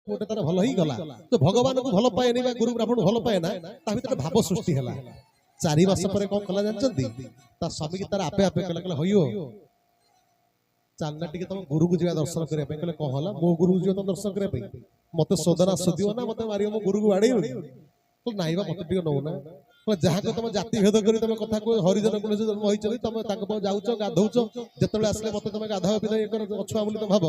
गोटे तार भल ही गला तो भगवान को भल पाए नहीं गुरु ब्राह्मण भल पाए ना ता भीतर भाव सृष्टि है 4 मास पर कौन कला जानते ता स्वामी की तार आपे आपे कहला हइयो चलना टिके तुम गुरु को जा दर्शन करने कहले कौन है मो गुरु जी तुम दर्शन करने मत सोदना सोदियो ना मत मारियो मो गुरु को बाड़े तो नाई बा मत टिके नौ ना जहाँ को तुम जाति भेद कर तुम कथा को हरिजन को जन्म होइछ तुम ताको जाउछ गाधौछ जेतले आसले मत तुम गाधा बिना कर अछुआ बोली तुम भाव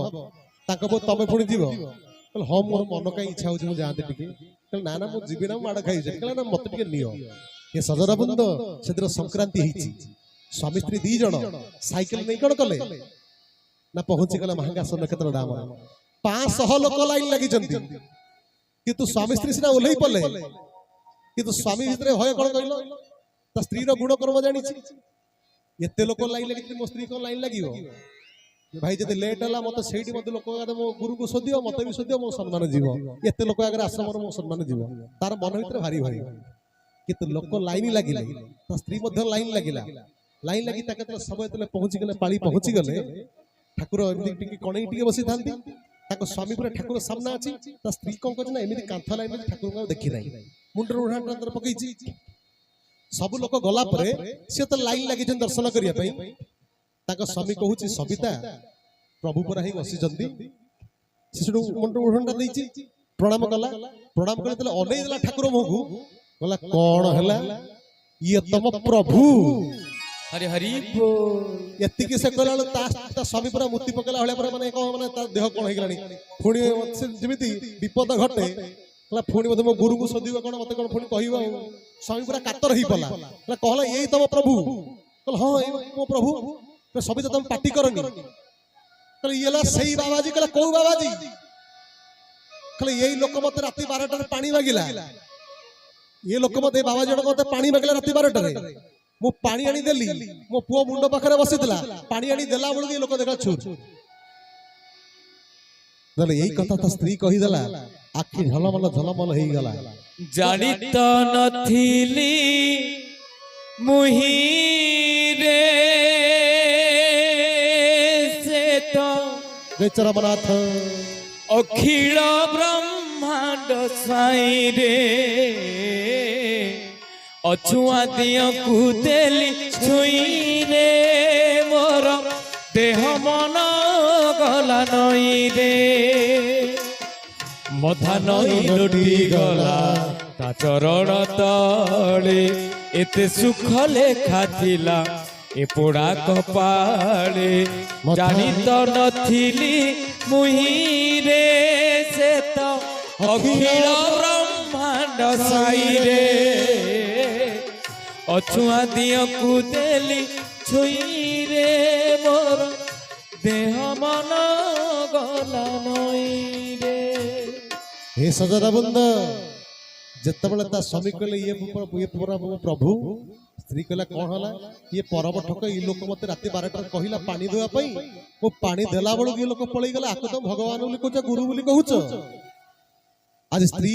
ताको पो तमे पुणी जीव कहले हां मोर मन कहीं इच्छा होछ मु जाते टिके कहले ना ना मु जीवी ना माड़ खाइ कहले ना मत टिके नियो ये सजरा बंद सेदिन संक्रांति हिची स्वामी स्त्री दी जण साइकिल नहीं कौन कले ना पहुंची गला महांगासन नक्षत्र दाम 500 लोक लाइन लगी किंतु स्वामी स्त्री सिना ओल्है पले किंतु स्वामी भितर भय कौन कहल ता स्त्री रो गुण कर्म जानी एते लोक लाइन लगी मो स्त्री को लाइन लगियो भाई जदि लेट हला मत सेठी मत लोक मो गुरु को सोदियो मत भी सोदियो मो सम्मान जीवो एते लोक आगे आश्रम मो सम्मान जीवो तार मन भितर भारी भारी किंतु लोक लाइन लागिले ता स्त्री मध्ये लाइन लागिला लाइन लगी ताके सब एतले पहुंची गले पाळी पहुंची गले ठाकुर एमती टिके कणई टिके बसी थांती ताको स्वामी पूरा ठाकुर सामना अछि ता स्त्री कोन करछ ना एमती कांथ लाइन में ठाकुर को देखि नाही मुंडर उठान अंदर पकईची सब लोक गला परे से तो लाइन लागि जन दर्शन करिया पई ताको स्वामी कहूची सविता प्रभु पर ही बसी जंदी से मुंडर उठान देची प्रणाम करले तले अनै देला ठाकुर मोहु बोला कोन हला ये तम प्रभु हरि हरि एति के से कहला ता स्वामी पूरा मूर्ति पकेला हले पर माने को माने ता देह कोन हे गलानी पुणी जेमिति विपद घटे कहला पुणी मते मो गुरु को सदिवा कोन मते कोन पुणी कहिबा स्वामी पूरा कातर ही पला कहला एई तम प्रभु कहला हां एई मो प्रभु तो सभी तो तुम पार्टी करनी कहला येला सही बाबाजी कहला को बाबाजी कहला एई लोक मते राती 12टा रे पानी मागिला ये लोक मते बाबाजी मते पानी मागिला राती 12टा रे मो पानी आनी देली मो पुओ मुंडो पाखरे बसितला पानी आनी देला बळ के लोक देखा छुर दले एई कथा त स्त्री कहि देला आखि झलमल हेई गला जानी त नथिली मुही रे से तो जयचरमनाथ अखिल ब्रह्मांड साई रे अछुआ दिया कुदेली छुई रे मोर देह मन गला नई रे मधा नई लुटी गला ता चरण तले एते सुख लेखा थिला ए पोड़ा कपाळे जानी तो नथिली मुही रे से तो अखिल ब्रह्मांड साई रे अछुआ दिया कुदेली छुई रे मोर देह मन गला नई रे हे सजरा बंद जतबले ता स्वामी कहले ये प्रभु स्त्री कहला कौन हला ये परब ठक ई लोक मते राती 12टा कहिला पानी देवा पई ओ पानी देला बळ के लोक पळई गला आको तो भगवान बोली कहछ गुरु बोली कहूछ आज स्त्री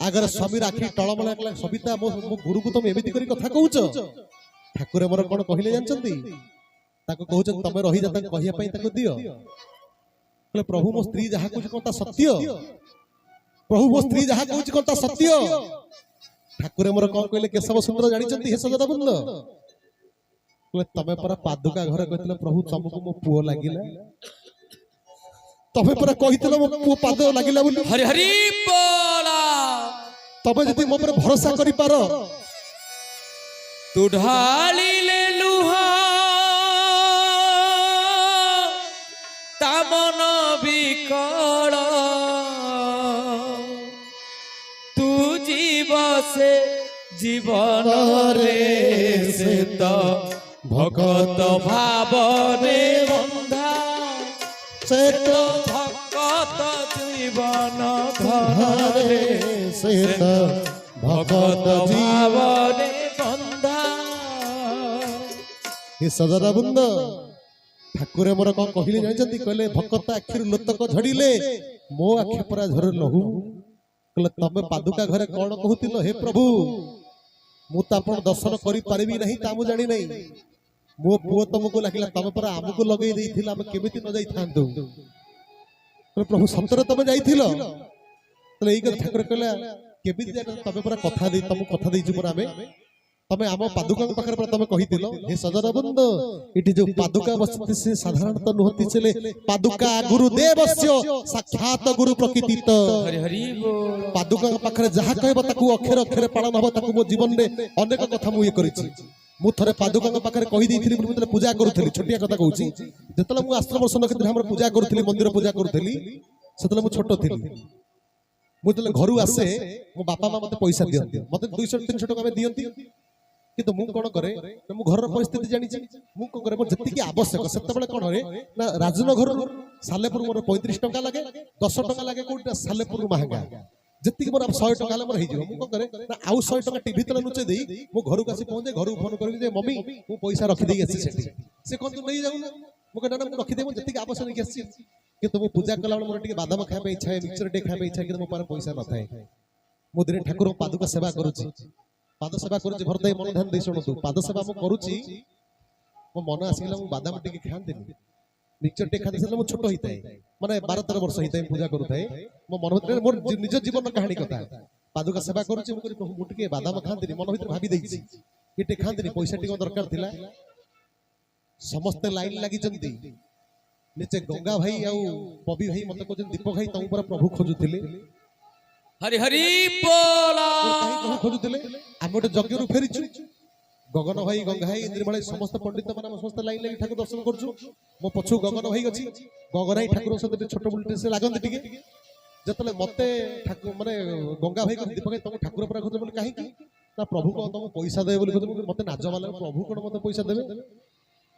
अगर स्वामी राखी टळमळ एकला सविता मो गुरु को तुम एमिति करी कथा कहूछ ठाकुर मोर कोन कहिले जानचंती ताको कहूछ तमे रही जाता कहिया पई ताको दियो कहले प्रभु मो स्त्री जहा कुछ कोता सत्य प्रभु मो स्त्री जहा कुछ कोता सत्य ठाकुर मोर कोन कहले केशव सुंदर जानिचंती हे सजदा बंद कहले तमे पर पादुका घर कहतले प्रभु तुमको मो पुओ लागिला तमे पर कहितले मो पुओ पाद लागिला बोली हरि हरि बोला तबे जति मो पर भरोसा करि पारो तू ढाली ले लुहा ता मन बिकल तू जीव से जीवन रे से तो भगत भाव रे बंधा से तो भगत जीवन धरे से तो भगत भाव रे बंधा हे सजरा बंद ठाकुर मोर कौन कहले जानचंती कहले भक्त आखिर लोतक झड़िले मो आखि परा झर लहू कहले तमे पादुका घरे कौन कहूतिलो हे प्रभु मु त आपण दर्शन करि पारिबी नहीं ता मु जानि नहीं मो पुओ तुमको लागिला तमे पर आमको लगई देइथिला हम केमिति न जाई थांतु प्रभु सतरे तुम जाइथिलो तले एई कथा ठाकुर कहला केबि तमे पूरा कथा दे तुम कथा देइछु पूरा तमे आम पादुका पाखरे पूरा तमे कहिथिलो हे सजन बंद इटी जो पादुका बसति से साधारणतः नहति चले पादुका गुरुदेवस्य साक्षात गुरु प्रकृतित हरि हरि बोल पादुका पाखरे जहा कहबो ताकू अक्षर अक्षर पालन हबो ताकू मो जीवन रे अनेक कथा मु ये करिछि मु थरे पादुका पाखरे कहि देइथिली मु पूजा करूथली छोटिया कथा कहूछि जेतले मु आश्रम नक्षत्र हमर पूजा करूथली मंदिर पूजा करूथली सेतले मु छोटो थिली मु जेतले घरु आसे मो बापा मां मते पैसा दियंती मते 200 300 टका में दियंती किंतु मु कोन करे मु घर परिस्थिति जानि मु कोन करे मोर जति की आवश्यक सेते बेले कोन रे ना राजनगर सालेपुर मोर 35 टका लागे 10 टका लागे कोटा सालेपुर महंगा जति की मोर 100 टका ले मोर हे जिवो मु कोन करे ना आउ 100 टका टीवी तले नुचे देई मु घर को आसी पहुंचे घर फोन करबी जे मम्मी मु पैसा रखि देई आसी सेठी से कोन तू नै जाऊ ना मु कहना मु रखि दे मु जति की आवश्यक नहीं आसी कि तुम पूजा कला मोर टिके बादाम खाय पे इच्छा है मिक्सचर टे खाय पे इच्छा कि मो पार पैसा न थाए मु दिन ठाकुर पादुका सेवा करूची पाद सेवा करूची भरताई मन ध्यान दे सुनतु पाद सेवा मु करूची मो मन आसीला मु बादाम टिके खांतेनी मिक्सचर टे खाते मु छोट होइताय माने 12 13 वर्ष होइताय पूजा करूताय मो मन भीतर मोर निज जीवन कहानी कथा पादुका सेवा करूची मु करी प्रभु मु टिके बादाम खांतेनी मन भीतर भाबी देइची इटे खांतेनी पैसा टिके दरकार थिला समस्त लाइन लागि जंती नीचे गंगा भाई आउ पबी भाई मते को दीपक भाई तम पर प्रभु खोजुथिले हरि हरि बोला प्रभु खोजुथिले हम गोटे यज्ञ रु फेरिछु गगन भाई गंगा भाई इंद्रमाली समस्त पंडित माने समस्त लाइन लागि ठाकुर दर्शन करछु मो पछु गगन भाई अछि गगन भाई ठाकुर सते छोट बुलटे से लागंत टिके जतले मते ठाकुर माने गंगा भाई को दीपक भाई तम ठाकुर पर खोज बोले काहे की ना प्रभु को तम पैसा देबे बोले खोज मते नाज वाला प्रभु कोन मते पैसा देबे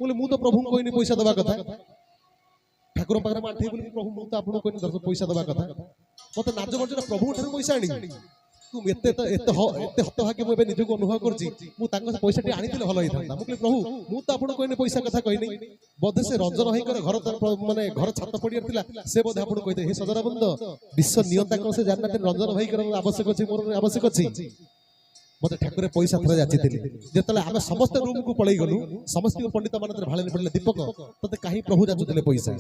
बोले मु तो प्रभु कोइनी पैसा देबा कथा ठाकुर पाखरे माठे बोली प्रभु मु तो आपन कोन दर्शन पैसा देबा कथा मते नाज बर्जन प्रभु ठाकुर पैसा आनी तू एते हतभाग्य मु एबे निजको अनुभव करछि मु तांको पैसा टी आनी दिले भलो हिथांता मु कहले प्रभु मु तो आपन कोन पैसा कथा कहनी बोधे से रंजन होई करे घर माने घर छात पडियार थिला से बोधे आपन कहते हे सजरा बंद विश्व नियंता कोन से जानना रंजन होई करे आवश्यक अछि मोर आवश्यक अछि मते ठाकुर पैसा थरे जाचिथिले जेतले आमे समस्त रूम को पळई गलु समस्त पंडित मानते भाले पडले दीपक तते काहे प्रभु जाचुथिले पैसा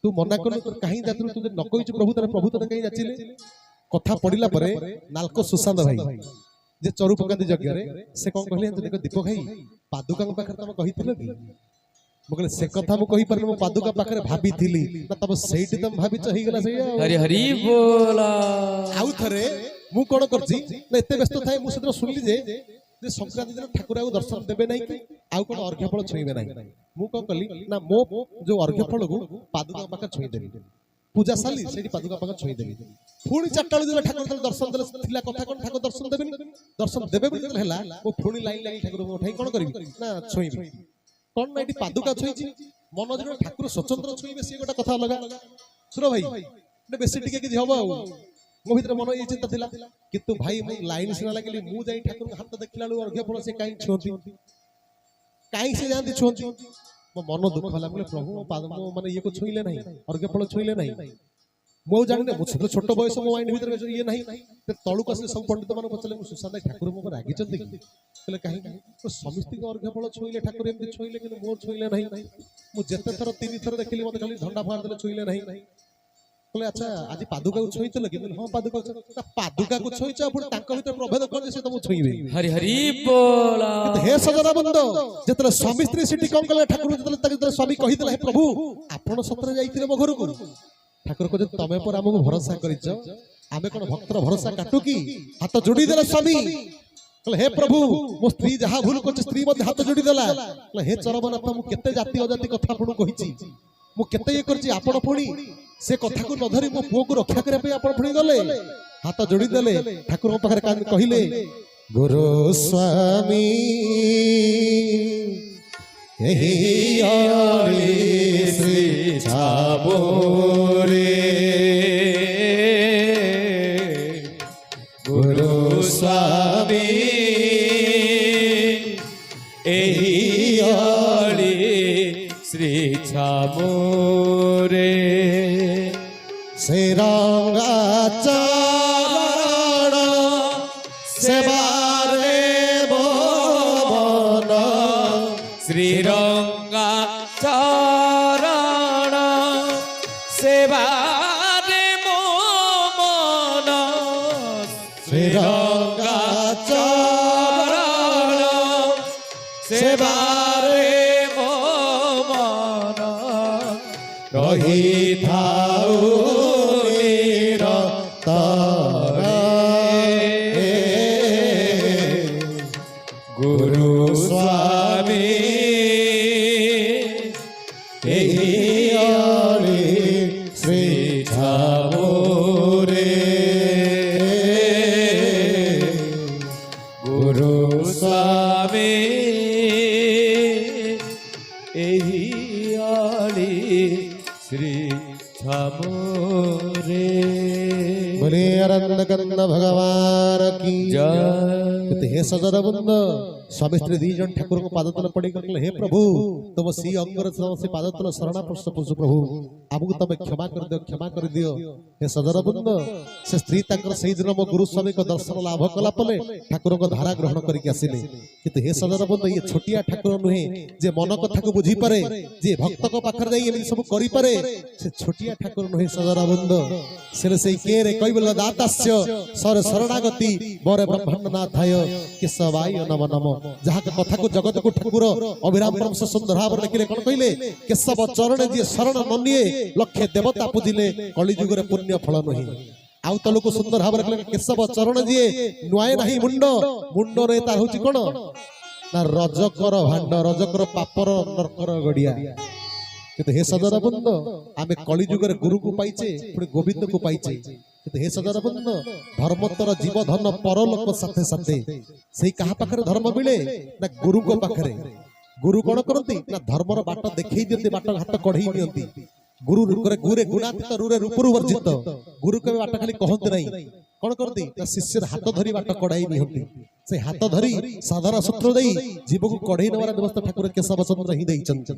तू मना कलु तो काहे जातु तू न कहिछु प्रभु तते काहे जाचिले कथा पडिला परे नालको सुशांत भाई जे चरु पकांती यज्ञ रे से कोन कहले देखो दीपक भाई पादुका पाखरे तम कहिथिलो कि मु कहले से कथा मु कहि परले मु पादुका पाखरे भाबी थिली ना तब सेठी तम भाबी चही गेला से हरि हरि बोला आउ थरे मु कोन करछि ना एते व्यस्त थाए मु सेदिन सुनली जे संक्रांति दिन ठाकुर आउ दर्शन देबे नै कि आउ कोन अर्घ्य फल छुइबे नै मु कोन कली ना मो जो अर्घ्य फल को पादुका पाखरे छुइ देबी पूजा साली सेठी पादुका पाखरे छुइ देबी पुणी चारटाळु दिन ठाकुर दर्शन देले थिला कथा कोन ठाकुर दर्शन देबेनी दर्शन देबे बोली हला मु पुणी लाइन लागि ठाकुर को उठाई कोन करबी ना छुइबी कोन ना एटी पादुका छुइची मन जण ठाकुर स्वतंत्र छुइबे से गोटा कथा लगा सुनो भाई ने बेसी टिके कि हबो मो भीतर मन ये चिंता थिला किंतु भाई मु लाइन सिना लागली मु जाई ठाकुर के हाथ देखला लु अर्घ्य फल से काई छुंती काई से जानती छुंती मो मन दुख होला बोले प्रभु पाद मो माने ये को छुइले नहीं अर्घ्य फल छुइले नहीं मो जानि मु छोट बयस मो माइंड भीतर ये नहीं ते तळु कसे सब पंडित मन पचले मु सुशांत ठाकुर मो रागी चंदी कहले काहे तो समिस्ति को अर्घ्य फल छुइले ठाकुर एमति छुइले कि मोर छुइले नहीं मु जते थर 3 थर देखली मते खाली झंडा फाड़ देले छुइले नहीं कहले अच्छा आज पादुका को छुइतले कि हां पादुका को छुइछ अपन तांको भीतर प्रभेद कर से तुम छुइबे हरि हरि बोला हे सजना बंद जेतले स्वामी स्त्री सिटी कोन कहले ठाकुर जेतले स्वामी कहि देले हे प्रभु आपण सत्र जाईथिले मो घर को ठाकुर को तमे पर हमको भरोसा करिछ आमे कोन भक्तर भरोसा काटू की हाथ जोड़ी देले स्वामी कहले हे प्रभु मो स्त्री जहा भूल करछ स्त्री मते हाथ जोड़ी देला कहले हे चरमनाथ मु केते जाति अजाति कथा आपण कहिछि मु केते ये करछि आपण पुणी से कथा को न धरी मो पुओ को रक्षा करे पे आपण पुणी गले हाथ जोड़ी देले ठाकुर पाखरे कान कहिले गुरु स्वामी एही आले श्री छाबोरे गुरु स्वामी एही आले श्री छाबोरे से रंगा चरण सेवारे भवन श्रीरंगा चरण सेवा ଶ୍ରୀରଙ୍ଗା ଚରଣ ସେବାରେ ମୋ ମନ ରହିଥାଉ ନିରତରେ। ଗୁରୁ ସ୍ୱାମୀ ଏହି ଅଳି ଶ୍ରୀ ଝାମୁରେ, ଗୁରୁ ସ୍ୱାମୀ ଏହି ଅଳି ଶ୍ରୀ ଝାମୁରେ। बोले आनंद कंद भगवान की जय। हे सजन बृंद स्वामी स्त्री दी जन ठाकुर को पाद तले पड़ी कहले हे प्रभु तुम सी अंगर से पाद तले शरणा प्रभु प्रभु आमको तमे क्षमा कर दियो। हे सजन बृंद से स्त्री ताकर सही दिन मो गुरु स्वामी को दर्शन लाभ कला पले ठाकुर को धारा ग्रहण करके आसिले। किंतु हे सजन बृंद ये छोटिया ठाकुर नुहे जे मन कथा को बुझी पारे, जे भक्त को पाखर जाई एमि सब करि पारे, से छोटिया ठाकुर नुहे सजन बृंद। से के रे कइबल दातास्य सर शरणागति बरे ब्रह्मांड नाथाय केशवाय नमो नमो। जहा के कथा को जगत को ठाकुर अभिराम परम से सुंदर भाव लिखिले कोन कइले केशव चरण जे शरण ननिए लक्ष्य देवता पूजिले कली जुग रे पुण्य फल नहि। आउ तलो को सुंदर भाव लिखिले केशव चरण जे नुआए नाही मुंड मुंड रे तार होची कोन ना रजकर भांड रजकर पापर नरकर गडिया। किंतु हे सजन बंद आमे कली जुग रे गुरु को पाइचे पुणी गोविंद को पाइचे। किंतु हे सजन बंद धर्मतर जीव धन परलोक साथे साथे सेही कहा पाखरे धर्म मिले ना गुरु को पाखरे। गुरु कोन करंती ना धर्मर बाट देखै दियंती बाट हाथ कढै दियंती। गुरु रुकरे गुरे गुणातीत रुरे रूपरु वर्जित गुरु के बाट खाली कहंती नाही कोन करंती ना शिष्यर हाथ धरी बाट कढाई नियंती। से हाथ धरी साधारण सूत्र देई जीव को कढै नवार व्यवस्था ठाकुर केशव चंद्र ही देइचंती।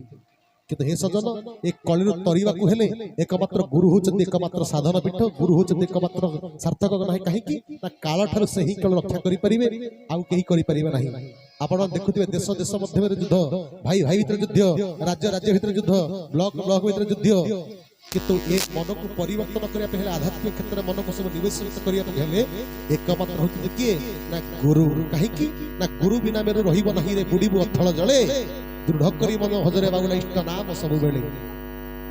किंतु हे सजन एक कलिरु तरिबा को हेले एकमात्र गुरु होचंती एकमात्र साधन पीठ गुरु होचंती एकमात्र सार्थक नाही काहे कि ना काल ठार से ही कल रक्षा करि परिबे आउ केही करि परिबे नाही। आपण देखुथिबे देश देश मध्य में युद्ध भाई भाई भीतर युद्ध राज्य राज्य भीतर युद्ध ब्लॉक ब्लॉक भीतर युद्ध। किंतु एक मन को परिवर्तन करिया पहले आध्यात्मिक क्षेत्र में मन को सब निवेश करिया पहले एकमात्र होचंती किए ना गुरु काहे कि ना गुरु बिना मेरे रहिबो नाही रे बुडीबो अथळ जळे दृढ़ करी मन भजरे बाबुला इष्ट नाम सब बेले।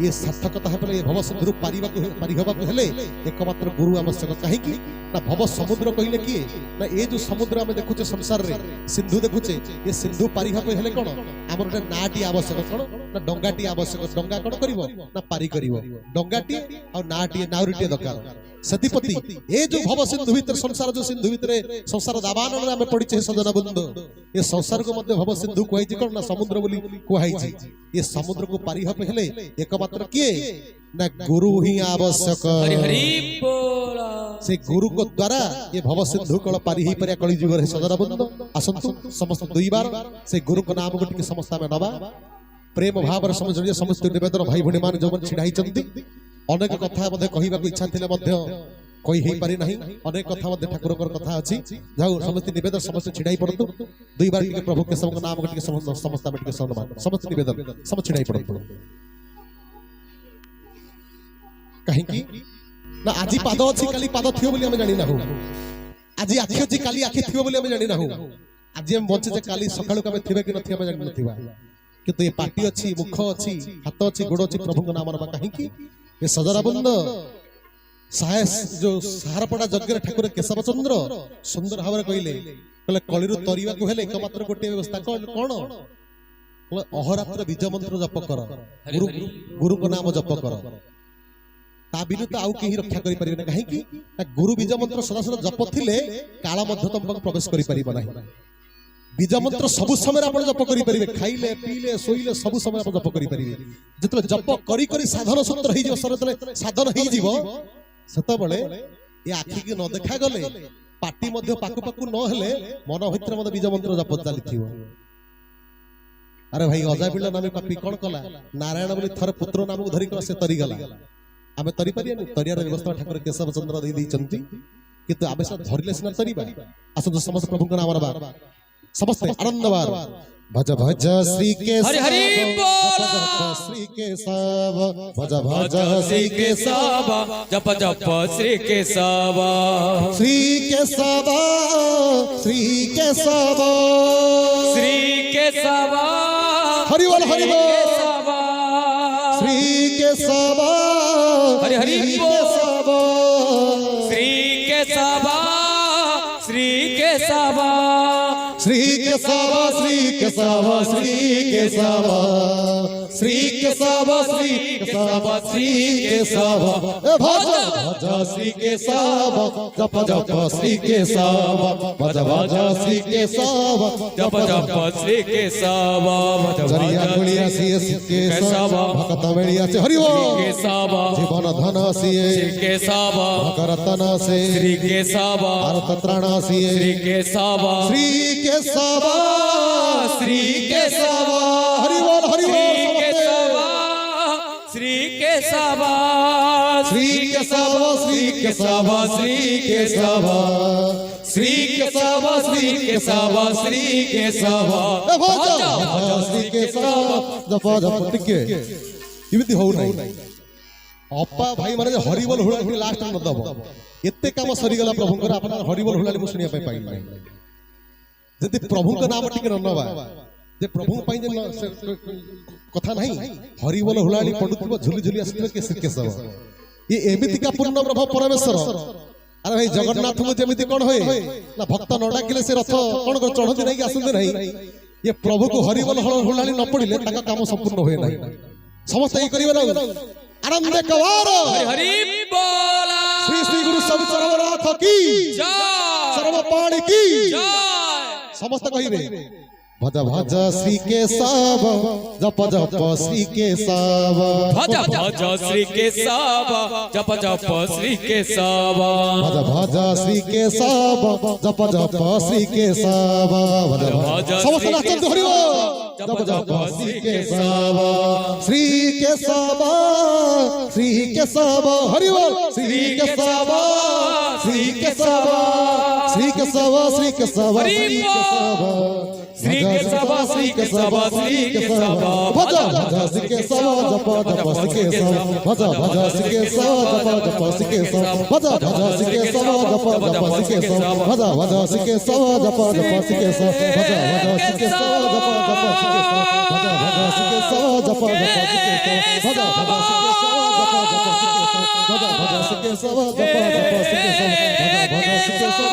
ये सार्थकता हेले भव सिंधु पारिहबा को हेले एकमात्र गुरु आवश्यक काहे कि ना भव समुद्र कहिले कि ना ए जो समुद्र हम देखुचे संसार रे सिंधु देखुचे ये सिंधु पारिहबा हेले कोन हमर रे नाटी आवश्यक कोन ना डंगाटी आवश्यक। डंगा कोन करिवो ना पारि करिवो डंगाटी आ नाटी नाउरीटी दरकार। सतीपति ए जो भव सिंधु भीतर संसार जो सिंधु भीतर संसार दावान रे हम पडिचे सजन बंधु ये संसार को मध्य भव सिंधु कोइ जे कोन ना समुद्र बोली कोहाई छी। ये समुद्र को पारिहबा हेले एकमात्र किए ना गुरु ही आवश्यक। हरि हरि बोला। से गुरु को द्वारा ये भव सिंधु कल पारि ही परिया कली जुग रे सजन बंधु आसंतु समस्त दुई बार से गुरु को नाम को टिके समस्त में नबा प्रेम भाव रे समझ समस्त निवेदन भाई भणी मान जो छिड़ाई चंदी अनेक कथा मध्ये कहिबा को इच्छा थिले मध्ये कहि हेई पारि नाही अनेक कथा मध्ये ठाकुर को कथा अछि जाऊ समस्त निवेदन समस्त छिड़ाई पड़तु दुई बार टिके प्रभु के सब नाम को टिके समस्त में टिके सम्मान समस्त निवेदन सब छिड़ाई पड़तु। कहीं की ना आजी पाद अछि काली पाद थियो बोली हम जानि ना हो आजी आखि अछि काली आखि थियो बोली हम जानि ना हो आजी हम बचे जे काली सकाळु कमे थिबे कि नथिबे जानि नथिबा। किंतु ये पाटी अछि मुख अछि हाथ अछि गोड़ अछि प्रभु को नाम नबा काहे कि ये सजरा बंद साहस जो सारपड़ा यज्ञ ठाकुर केशव चंद्र सुंदर भाव कहले कहले कलिरु तरिबा को हेले एकमात्र गोटे व्यवस्था कोन अहरात्र बीज मंत्र जप कर गुरु को नाम जप कर ता बिनु तो आउ केही रक्षा करि परिबे काहे कि गुरु बीज मंत्र सदा सदा जप थिले काल मध्य तम प्रवेश करि परिबो नाही। बीज मंत्र सब समय आप जप करि परिबे खाइले पीले सोइले सब समय आप जप करि परिबे जतले जप करी करी साधन सूत्र हे जो सरतले साधन हे जीवो सेत बळे ए आखि के न देखा गले पाटी मध्य पाकु पाकु न हेले मन भितर मध्य बीज मंत्र जप चालिथिबो। अरे भाई अजा पिला नामे पापी कोन कला नारायण बोली थरे पुत्र नाम को धरि से तरी गला आमे तरी परियानी तरियार व्यवस्था ठाकुर केशव चंद्र दे दै चंती किंतु आबे सब धरिले सिना तरीबा आसो समस्त प्रभु को नाम रबा समस्त आनंदवार भज भज श्री केशव हरि हरि बोल श्री केशव भज भज श्री केशव जप जप श्री केशव श्री केशव श्री केशव श्री केशव हरि बोल हरि बोल केशव श्री केशव हरि हरि केशव श्री केशव श्री केशव श्री केशव श्री केशव श्री केशव श्री केशव श्री केशव श्री केशव भज भज श्री केशव जप जप श्री केशव भज भज श्री केशव जप जप श्री केशव जरिया गुलिया सिए केशव भक्त बेड़िया से हरि बोल केशव जीवन धन सिए श्री केशव भगरतन से श्री केशव भारत त्राण सिए श्री केशव श्री केशव श्री केशव हरि बोल हरि बोल श्री केशव श्री केशव श्री केशव श्री केशव श्री केशव श्री केशव श्री केशव श्री केशव जप जप टिके इमिति हो नाही अप्पा भाई माने हरि बोल हुळा हुळी लास्ट न दबो एते काम सरी गला प्रभुंकर आपण हरि बोल हुळा मु सुनिया पाई पाई नाही जदि प्रभुंक नाम टिके न नबा जे प्रभु पाई जे कथा नहीं हरि बोल हुळाली पडुतबो झुली झुली आसीबे के श्री केशव ये एमिति का पूर्ण प्रभु परमेश्वर अरे भाई जगन्नाथ को जेमिति कोन होय ना भक्त न डाकिले से रथ कोन कर चढ़ती नहीं आसुंदे नहीं ये प्रभु को हरि बोल हुळाली न पडिले ताका काम संपूर्ण होय नहीं समस्त ई करिवे ना आनंद कवार हरि बोल श्री श्री गुरु सब सर्वनाथ की जय सर्व पाणी की जय समस्त कहिबे भज भज श्री केशव जप जप श्री केशव भज भज श्री केशव जप जप श्री केशव भज भज श्री केशव जप जप श्री केशव भज भज समस्त नाचंतु हरि बोल जप जप श्री केशव श्री केशव श्री केशव हरि बोल श्री केशव श्री केशव श्री केशव श्री केशव श्री केशव श्री केशव श्री केशव श्री केशव भज भज श्री केशव जप जप श्री केशव भज भज श्री केशव जप जप श्री केशव भज भज श्री केशव जप जप श्री केशव भज भज श्री केशव जप जप श्री केशव भज भज श्री केशव जप जप श्री केशव भज भज श्री केशव जप जप श्री केशव भज भज श्री केशव जप जप श्री केशव भज भज श्री केशव जप जप श्री केशव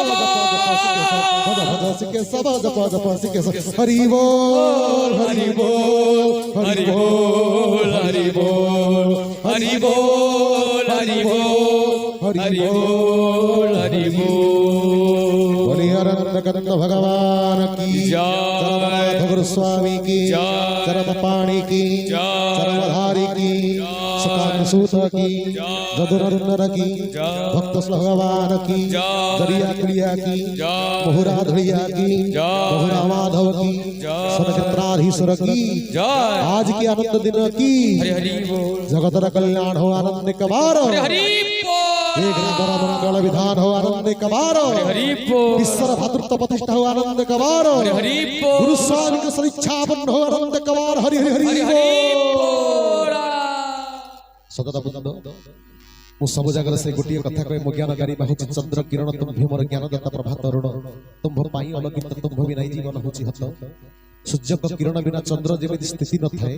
भज भज श्री केशव जप जप श्री केशव हरि बोल हरि बोल हरि बोल हरि बोल हरि बोल हरि बोल हरि बोल हरि बोल बोले अनंत कंद भगवान की जय गुरु स्वामी की जय चरण पाणी की चरणधारी की सुकान सूत की जदुरनर की भक्त भगवान की जरिया कुलिया की मोहरा धुलिया की मोहरा माधव की सनचित्राधीश्वर की आज की आनंद दिन की हरि बोल जगतर कल्याण हो आनंद कबार हरि बोल एक नंबर मंगल विधान हो आनंद कबार हरि बोल ईश्वर भातृत्व प्रतिष्ठा हो आनंद कबार हरि बोल गुरु स्वामी के सरीक्षापन्न हो आनंद कबार हरि हरि हरि हरि बोल सदा बुद्ध मु सब जगह से गोटे कथा कहे मो ज्ञानकारी बाहुची चंद्र किरण तुम्भे मोर ज्ञानदाता प्रभात ऋण तुम्भ पाई अलगित तुम्भ बिना जीवन होची हत सूर्य को किरण बिना चंद्र जेमिति स्थिति न थाए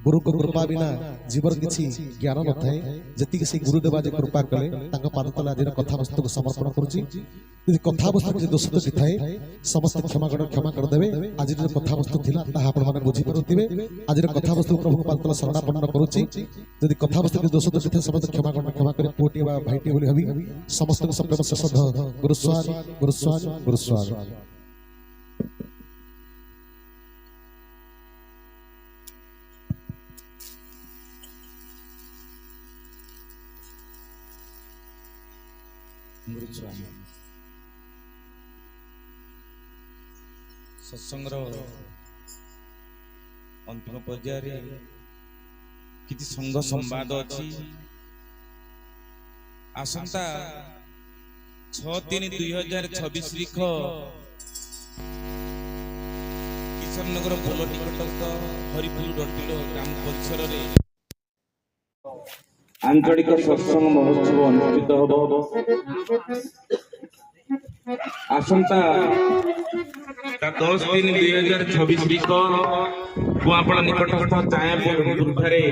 गुरु को कृपा बिना जीवन किछि ज्ञान न थाए जति से गुरुदेव आज कृपा कले तांका पाद तले आज कथा वस्तु को समर्पण करूची यदि कथा वस्तु जे दोष तो थाए समस्त क्षमा कर देबे आज जो कथा वस्तु थिला ताहा आपण माने बुझी पारुथिबे आज कथा वस्तु प्रभु पाद तले शरणापन्न करूची यदि कथा वस्तु के दोष तो थाए समस्त क्षमा करे पोटी बा भाईटी बोली हबी समस्त को सब शेष गुरुस्वामी गुरुस्वामी गुरुस्वामी सत्संग अंतिम पर्याय किसी संघ संवाद अच्छी आसंता 6-3-2026 लिख କିଶୋରନଗର ପୋଲ ନିକଟସ୍ଥ ହରିପୁର ଡଟିଲ ଗ୍ରାମ ପରିସରରେ ଆଞ୍ଚଳିକ ସତ୍ସଙ୍ଗ ମହୋତ୍ସବ ଅନୁଷ୍ଠିତ ହେବ। ଆସନ୍ତା 10/3/2026 କୁଆଁପାଳ ନିକଟସ୍ଥ ଚାୟାପୁର ଠାରେ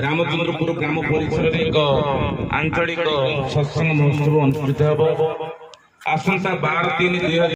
ରାମଚନ୍ଦ୍ରପୁର ଗ୍ରାମ ପରିସରରେ ଏକ ଆଞ୍ଚଳିକ ସତ୍ସଙ୍ଗ ମହୋତ୍ସବ ଅନୁଷ୍ଠିତ ହେବ। ଆସନ୍ତା 12/3/2026